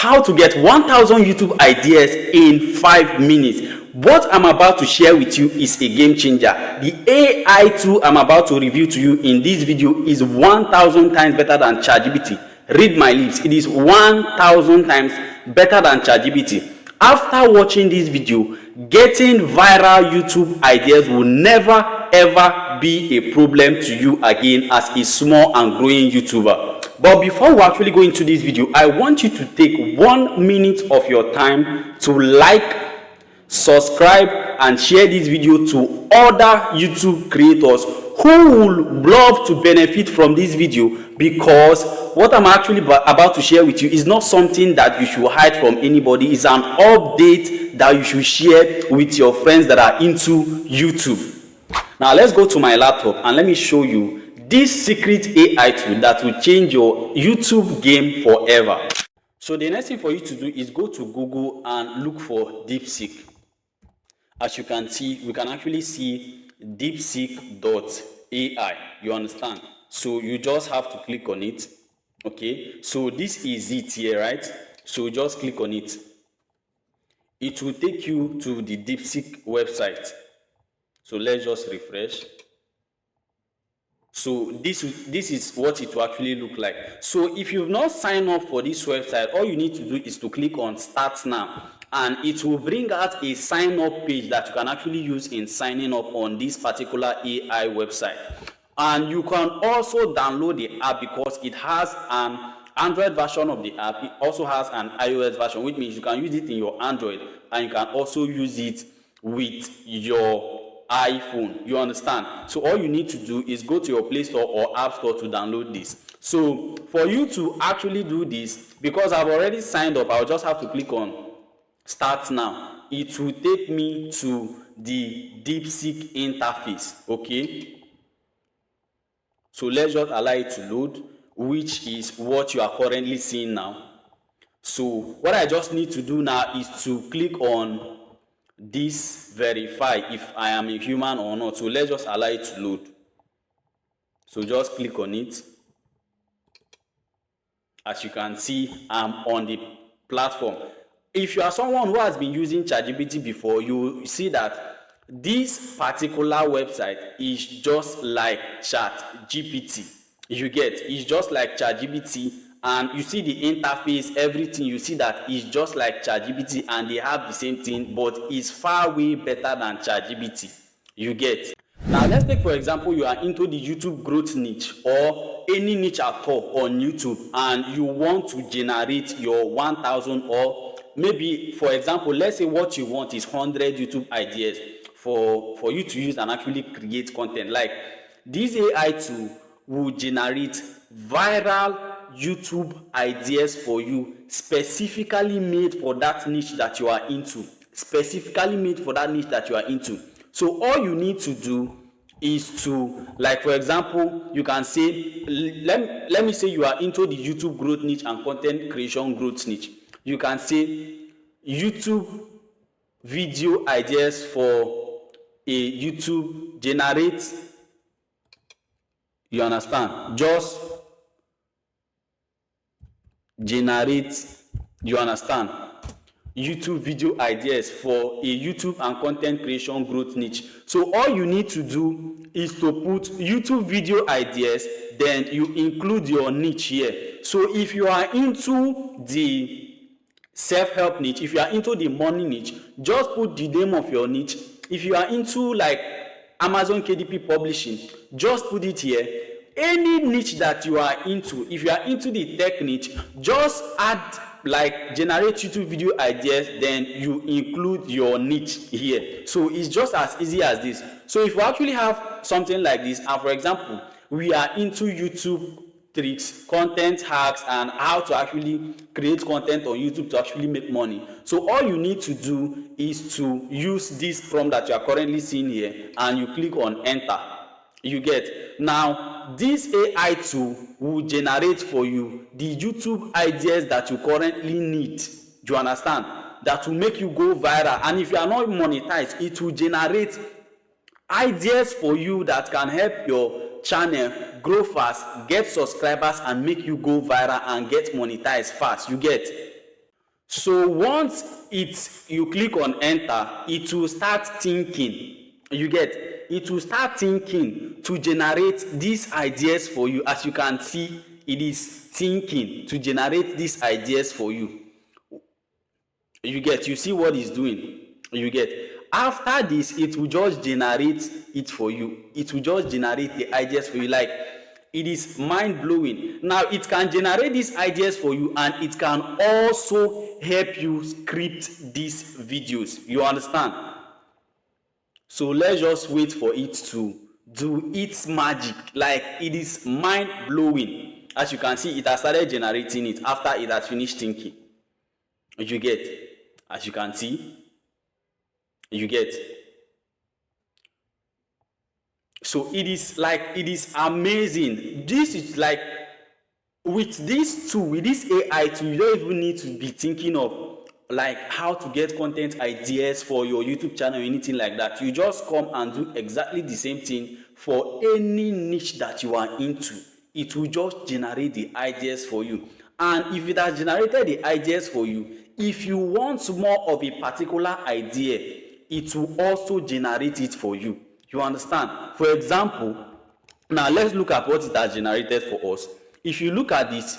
How to get 1000 YouTube ideas in 5 minutes. What I'm about to share with you is a game changer. The AI tool I'm about to review to you in this video is 1000 times better than ChatGPT. Read my lips, it is 1000 times better than ChatGPT. After watching this video, getting viral YouTube ideas will never ever be a problem to you again as a small and growing YouTuber. But before we actually go into this video, I want you to take 1 minute of your time to like, subscribe and share this video to other YouTube creators who would love to benefit from this video, because what I'm actually about to share with you is not something that you should hide from anybody. It's an update that you should share with your friends that are into YouTube. Now let's go to my laptop and let me show you this secret AI tool that will change your YouTube game forever. So the next thing for you to do is go to Google and look for DeepSeek. As you can see, we can actually see DeepSeek.ai. You understand? So you just have to click on it. Okay, so this is it here, right? So just click on it. It will take you to the DeepSeek website. So let's just refresh. So this is what it will actually look like. So if you've not signed up for this website, all you need to do is to click on Start Now, and it will bring out a sign up page that you can actually use in signing up on this particular AI website. And you can also download the app because it has an Android version of the app. It also has an iOS version, which means you can use it in your Android and you can also use it with your iPhone. You understand? So all you need to do is go to your Play Store or App Store to download this. So for you to actually do this, because I've already signed up, I'll just have to click on Start Now. It will take me to the DeepSeek interface. Okay, so let's just allow it to load, which is what you are currently seeing now. So what I just need to do now is to click on this verify if I am a human or not. So let's just allow it to load. So just click on it. As you can see, I'm on the platform. If you are someone who has been using ChatGPT before, you see that this particular website is just like ChatGPT. You get, it's just like ChatGPT, and you see the interface, everything, you see that it's just like ChatGPT and they have the same thing, but it's far way better than ChatGPT. You get. Now let's take for example you are into the YouTube growth niche or any niche at all on YouTube, and you want to generate your 1000, or maybe for example, let's say what you want is 100 YouTube ideas for you to use and actually create content. Like this AI tool will generate viral YouTube ideas for you, specifically made for that niche that you are into. Specifically made for that niche that you are into. So all you need to do is to, like for example, you can say, let me say you are into the YouTube growth niche and content creation growth niche. You can say YouTube video ideas for a YouTube generate. You understand? Just generate, you understand, YouTube video ideas for a YouTube and content creation growth niche. So all you need to do is to put YouTube video ideas, then you include your niche here. So if you are into the self-help niche, if you are into the money niche, just put the name of your niche. If you are into like Amazon KDP publishing, just put it here. Any niche that you are into, if you are into the tech niche, just add like generate YouTube video ideas, then you include your niche here. So it's just as easy as this. So if you actually have something like this, and for example, we are into YouTube tricks, content hacks, and how to actually create content on YouTube to actually make money. So all you need to do is to use this prompt that you are currently seeing here, and you click on enter. You get. Now this AI tool will generate for you the YouTube ideas that you currently need. Do you understand? That will make you go viral. And if you are not monetized, it will generate ideas for you that can help your channel grow fast, get subscribers, and make you go viral and get monetized fast. You get. So once you click on enter, it will start thinking. You get, it will start thinking to generate these ideas for you. As you can see, it is thinking to generate these ideas for you. You get, you see what it's doing. You get, after this it will just generate it for you. It will just generate the ideas for you. Like, it is mind blowing. Now it can generate these ideas for you, and it can also help you script these videos. You understand? So let's just wait for it to do its magic. Like, it is mind blowing. As you can see, it has started generating it after it has finished thinking. You get, as you can see, you get. So it is like, it is amazing. This is like, with this tool, with this AI tool, you don't even need to be thinking of like how to get content ideas for your YouTube channel or anything like that. You just come and do exactly the same thing for any niche that you are into. It will just generate the ideas for you. And if it has generated the ideas for you, if you want more of a particular idea, it will also generate it for you. You understand? For example, now let's look at what it has generated for us. If you look at this,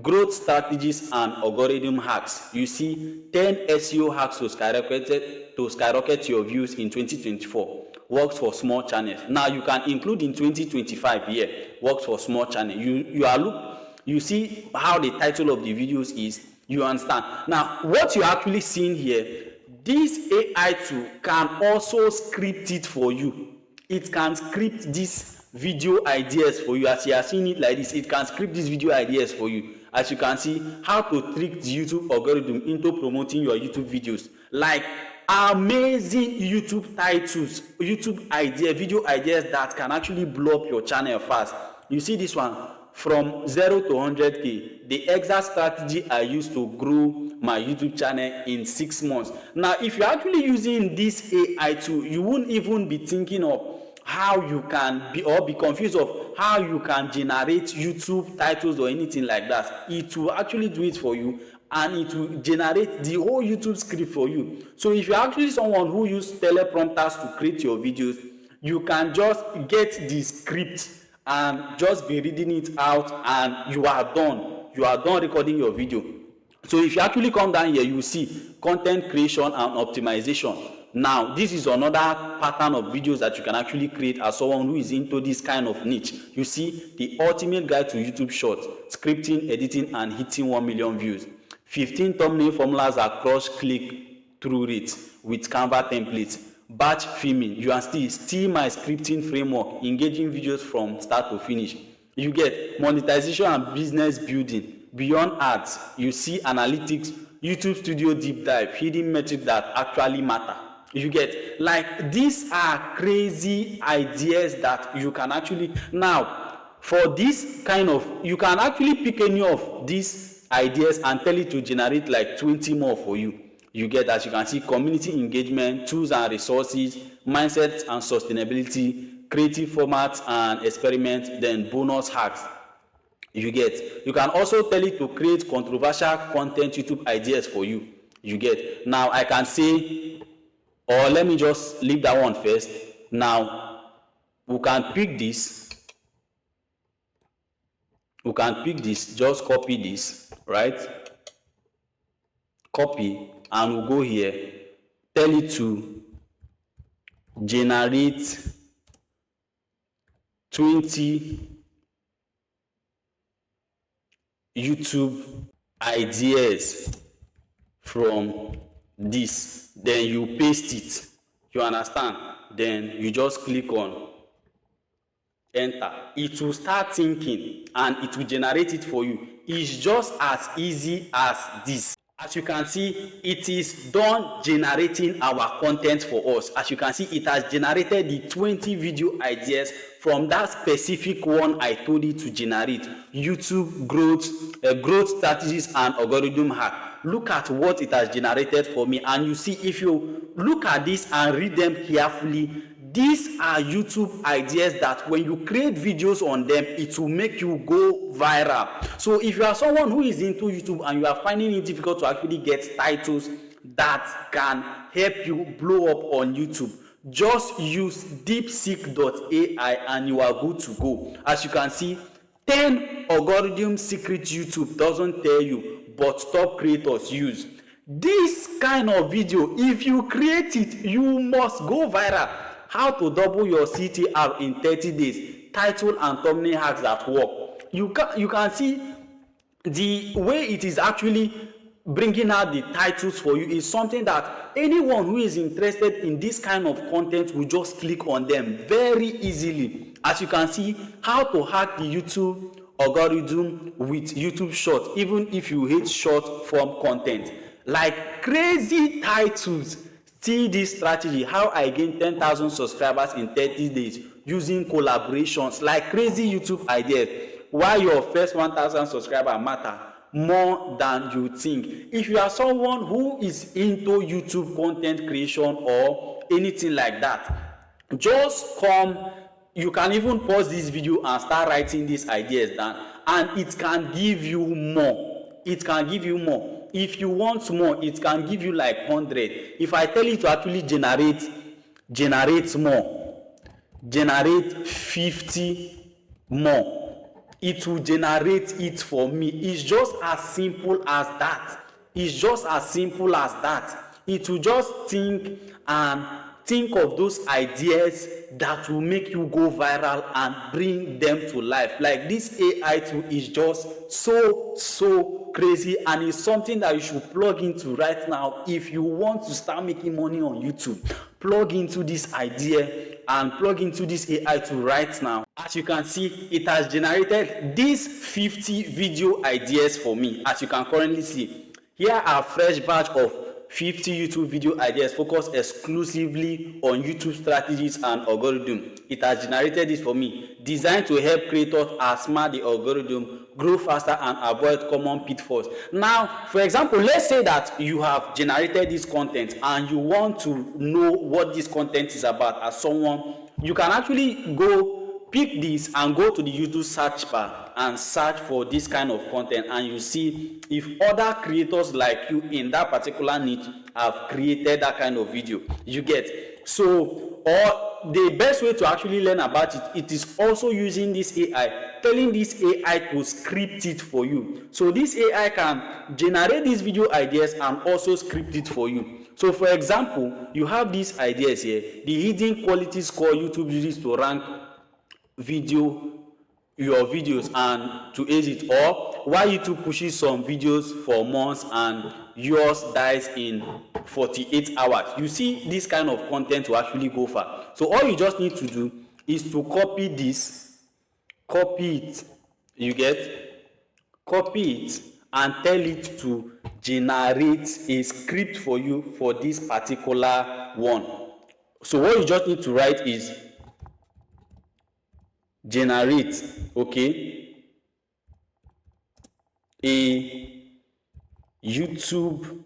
growth strategies and algorithm hacks, you see 10 SEO hacks to skyrocket your views in 2024. Works for small channels. Now you can include in 2025 here. Works for small channel. You see how the title of the videos is. You understand? Now what you're actually seeing here, this AI tool can also script it for you. It can script these video ideas for you. As you are seeing it like this, it can script these video ideas for you. As you can see, how to trick the YouTube algorithm into promoting your YouTube videos. Like, amazing YouTube titles, YouTube video ideas that can actually blow up your channel fast. You see this one, from 0 to 100K, the exact strategy I used to grow my YouTube channel in 6 months. Now if you're actually using this AI tool, you won't even be thinking of how you can be confused of how you can generate YouTube titles or anything like that. It will actually do it for you, and it will generate the whole YouTube script for you. So if you're actually someone who uses teleprompters to create your videos, you can just get the script and just be reading it out, and you are done. You are done recording your video. So if you actually come down here, you will see content creation and optimization. Now this is another pattern of videos that you can actually create as someone who is into this kind of niche. You see the ultimate guide to YouTube shorts, scripting, editing, and hitting 1 million views. 15 thumbnail formulas across click-through rates with Canva templates. Batch filming, you are still my scripting framework, engaging videos from start to finish. You get monetization and business building. Beyond ads, you see analytics, YouTube Studio deep dive, hidden metrics that actually matter. You get, like, these are crazy ideas that you can actually, now for this kind of, you can actually pick any of these ideas and tell it to generate like 20 more for you. You get, as you can see, community engagement, tools and resources, mindset and sustainability, creative formats and experiments, then bonus hacks. You get, you can also tell it to create controversial content YouTube ideas for you. You get, now I can say, or let me just leave that one first. Now we can pick this, just copy this, right? Copy, and we'll go here, tell it to generate 20 YouTube ideas from this. Then you paste it. You understand? Then you just click on enter. It will start thinking and it will generate it for you. It's just as easy as this. As you can see, it is done generating our content for us. As you can see, it has generated the 20 video ideas from that specific one I told you to generate. YouTube growth strategies and algorithm hack. Look at what it has generated for me, and you see, if you look at this and read them carefully, These are YouTube ideas that when you create videos on them, it will make you go viral. So if you are someone who is into YouTube and you are finding it difficult to actually get titles that can help you blow up on YouTube, just use DeepSeek AI and you are good to go. As you can see, 10 algorithm secrets YouTube doesn't tell you but top creators use. This kind of video, if you create it, you must go viral. How to double your CTR in 30 days, title and thumbnail hacks that work. You can see the way it is actually bringing out the titles for you is something that anyone who is interested in this kind of content will just click on them very easily. As you can see, how to hack the YouTube algorithm with YouTube Shorts, even if you hate short form content. Like crazy titles. See this strategy, how I gain 10,000 subscribers in 30 days using collaborations, like crazy YouTube ideas. Why your first 1,000 subscribers matter more than you think. If you are someone who is into YouTube content creation or anything like that, just come. You can even pause this video and start writing these ideas down, and it can give you more. It can give you more. If you want more, it can give you like 100. If I tell you to actually generate more, generate 50 more, it will generate it for me. It's just as simple as that. It's just as simple as that. It will just think of those ideas that will make you go viral and bring them to life. Like this AI tool is just so crazy, and it's something that you should plug into right now if you want to start making money on YouTube. Plug into this idea and plug into this AI tool right now. As you can see, it has generated these 50 video ideas for me. As you can currently see, here are a fresh batch of 50 YouTube video ideas focused exclusively on YouTube strategies and algorithm. It has generated this for me, designed to help creators outsmart the algorithm, grow faster and avoid common pitfalls. Now, for example, let's say that you have generated this content and you want to know what this content is about as someone, you can actually go pick this and go to the YouTube search bar and search for this kind of content, and you see if other creators like you in that particular niche have created that kind of video. You get? So, or the best way to actually learn about it, it is also using this AI, telling this AI to script it for you. So this AI can generate these video ideas and also script it for you. So for example, you have these ideas here, the hidden quality score YouTube uses to rank your videos and to ace it, or why YouTube pushes some videos for months and yours dies in 48 hours. You see, this kind of content will actually go far. So all you just need to do is to copy this, copy it, you get, copy it and tell it to generate a script for you for this particular one. So what you just need to write is generate, okay, a YouTube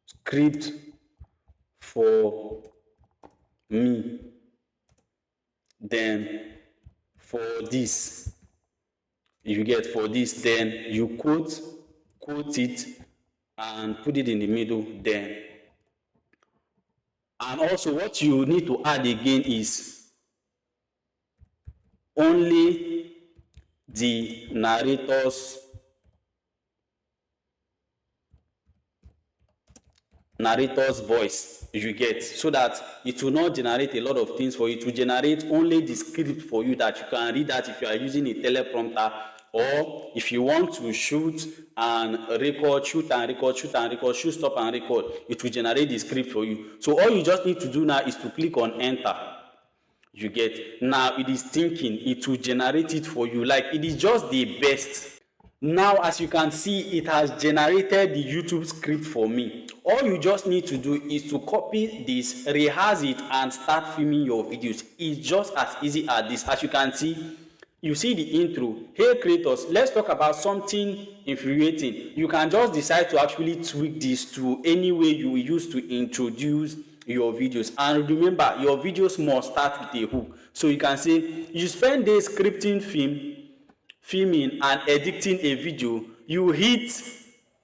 script for me, then for this, you get, for this, then you quote it and put it in the middle, then. And also what you need to add again is only the narrator's voice, you get, so that it will not generate a lot of things for you. To generate only the script for you that you can read that if you are using a teleprompter, or if you want to shoot and record, shoot, stop and record, it will generate the script for you. So all you just need to do now is to click on enter. You get, now it is thinking, it will generate it for you. Like, it is just the best. Now, as you can see, it has generated the YouTube script for me. All you just need to do is to copy this, rehearse it, and start filming your videos. It's just as easy as this. As you can see, you see the intro. Hey creators, let's talk about something infuriating. You can just decide to actually tweak this to any way you will use to introduce your videos. And remember, your videos must start with a hook. So you can say you spend days scripting, filming and editing a video, you hit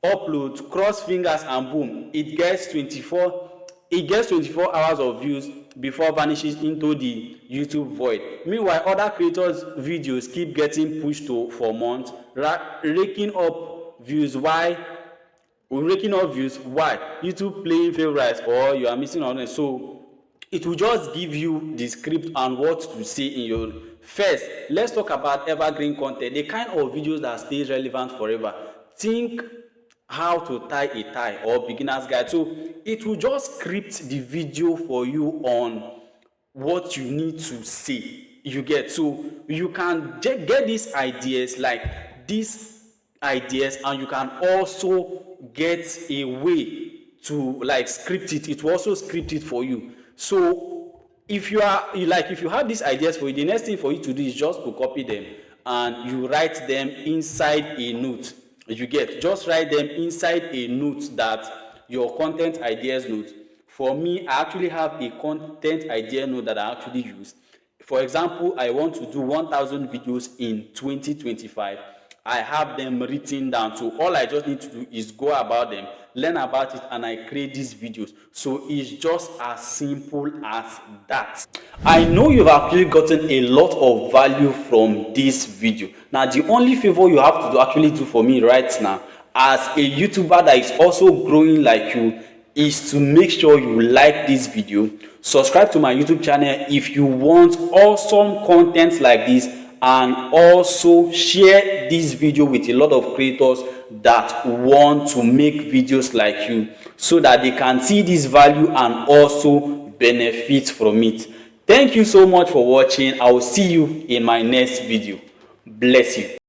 upload, cross fingers and boom, it gets 24 hours of views before vanishes into the YouTube void. Meanwhile, other creators videos keep getting pushed for months, raking up views. Why YouTube playing favorites, or you are missing on it. So it will just give you the script and what to say in your first. Let's talk about evergreen content, the kind of videos that stays relevant forever. Think how to tie a tie or beginner's guide. So it will just script the video for you on what you need to say. You get, so you can get these ideas, and you can also get a way to script it. It will also script it for you. So if you have these ideas for you, the next thing for you to do is just to copy them and you write them inside a note. You get, just write them inside a note, that your content ideas note. For me, I actually have a content idea note that I actually use. For example, I want to do 1,000 videos in 2025. I have them written down. So all I just need to do is go about them, learn about it, and I create these videos. So it's just as simple as that. I know you've actually gotten a lot of value from this video. Now, the only favor you have to actually do for me right now, as a YouTuber that is also growing like you, is to make sure you like this video, subscribe to my YouTube channel if you want awesome content like this, and also share this video with a lot of creators that want to make videos like you, so that they can see this value and also benefit from it. Thank you so much for watching. I will see you in my next video. Bless you.